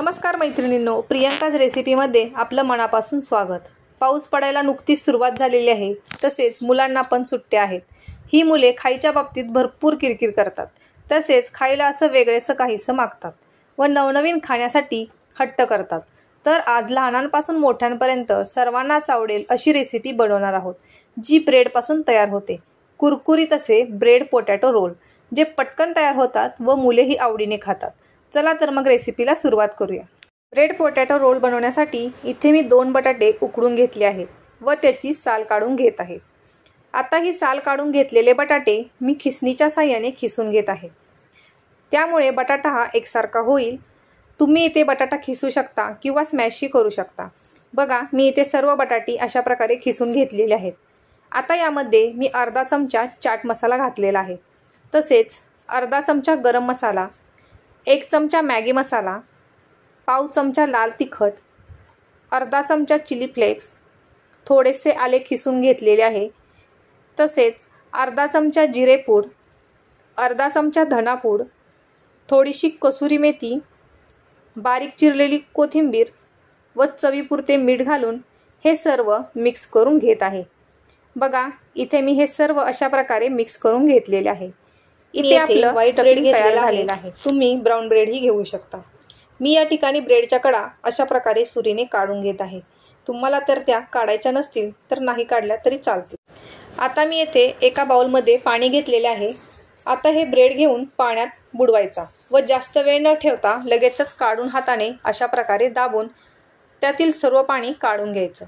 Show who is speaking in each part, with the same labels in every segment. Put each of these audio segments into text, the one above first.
Speaker 1: नमस्कार मैत्रिणींनो, प्रियंकाज रेसिपीमध्ये आपलं मनापासून स्वागत। पाऊस पडायला नुकतीच सुरुवात झालेली आहे, तसेच मुलांना पण सुट्ट्या आहेत। ही मुले खायच्या बाबतीत भरपूर किरकिर करतात, तसेच खायला असं वेगळेसं काहीसं मागतात व नवनवीन खाण्यासाठी हट्ट करतात। तर आज लहानांपासून मोठ्यांपर्यंत सर्वांनाच आवडेल अशी रेसिपी बनवणार आहोत, जी ब्रेडपासून तयार होते। कुरकुरीत असे ब्रेड पोटॅटो रोल, जे पटकन तयार होतात व मुलेही आवडीने खातात। चला तर मग रेसिपीला सुरुवात करूया। ब्रेड पोटॅटो रोल बनवण्यासाठी इथे मी 2 बटाटे उकडून घेतले आहेत व त्याची साल काढून घेत आहे। आता ही साल काढून घेतलेले बटाटे मी खिसणीच्या साहाय्याने खिसून घेत आहे, त्यामुळे बटाटा हा एकसारखा होईल। तुम्ही इथे बटाटा खिसू शकता किंवा स्मॅशही करू शकता। बघा, मी इथे सर्व बटाटे अशा प्रकारे खिसून घेतलेले आहेत। आता यामध्ये मी अर्धा चमचा चाट मसाला घातलेला आहे, तसेच अर्धा चमचा गरम मसाला, 1 चमचा मॅगी मसाला, पाव चमचा लाल तिखट, अर्धा चमचा चिली फ्लेक्स, थोडेसे आले खिसून घेतलेले आहे, तसेच अर्धा चमचा जिरे पूड, अर्धा चमचा धना पूड, थोडीशी कसुरी मेथी, बारीक चिरलेली कोथिंबीर व चवीपुरते मीठ घालून हे सर्व मिक्स करून घेत आहे। बघा, इथे मी हे सर्व अशा प्रकारे मिक्स करून घेतलेले आहे। इथे आपलं व्हाईट ब्रेड तयार झालेला आहे। तुम्ही ब्राउन ब्रेडही घेऊ शकता। मी या ठिकाणी ब्रेडच्या कडा अशा प्रकारे सुरीने काढून घेत आहे। तुम्हाला तर त्या काढायच्या नसतील तर नाही काढल्या तरी चालतील। आता मी येथे एका बाउलमध्ये पाणी घेतलेले आहे। आता हे ब्रेड घेऊन पाण्यात बुडवायचा व जास्त वेळ न ठेवता लगेचच काढून हाताने अशा प्रकारे दाबून त्यातील सर्व पाणी काढून घ्यायचं।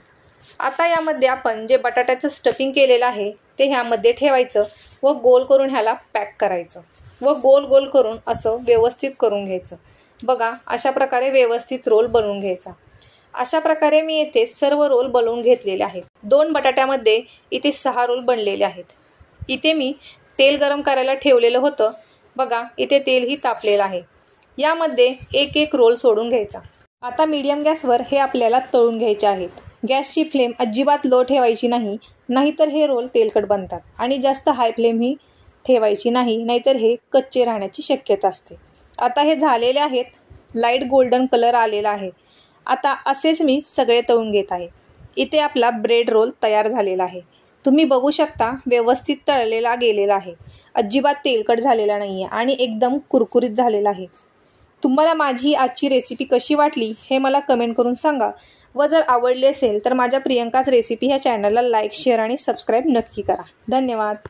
Speaker 1: आता यामध्ये आपण जे बटाट्याचं स्टफिंग केलेलं आहे ते ह्यामध्ये ठेवायचं व गोल करून ह्याला पॅक करायचं व गोल गोल करून असं व्यवस्थित करून घ्यायचं। बघा, अशा प्रकारे व्यवस्थित रोल बनवून घ्यायचा। अशा प्रकारे मी येथे सर्व रोल बनवून घेतलेले आहेत। 2 बटाट्यामध्ये इथे 6 रोल बनलेले आहेत। इथे मी तेल गरम करायला ठेवलेलं होतं। बघा, इथे तेलही तापलेलं आहे। यामध्ये एक एक रोल सोडून घ्यायचा। आता मीडियम गॅसवर हे आपल्याला तळून घ्यायचे आहेत। गॅसची फ्लेम अजिबात लो ठेवायची नाही, नाहीतर हे रोल तेलकट बनतात, आणि जास्त हाय फ्लेम ही ठेवायची नाही, नाहीतर हे कच्चे राहण्याची शक्यता असते। आता हे झालेले आहेत, लाईट गोल्डन कलर आलेला आहे। आता असेच मी सगळे तळून घेत आहे। इथे आपला ब्रेड रोल तयार झालेला आहे। तुम्ही बघू शकता, व्यवस्थित तळलेला गेलेला आहे, अजिबात तेलकट झालेला नाही आहे आणि एकदम कुरकुरीत झालेला आहे। तुम्हाला माझी आजची रेसिपी कशी वाटली हे मला कमेंट करून सांगा व जर आवडली असेल तर माझ्या प्रियंकाज रेसिपी ह्या चॅनलला लाईक, शेअर आणि सबस्क्राईब नक्की करा। धन्यवाद।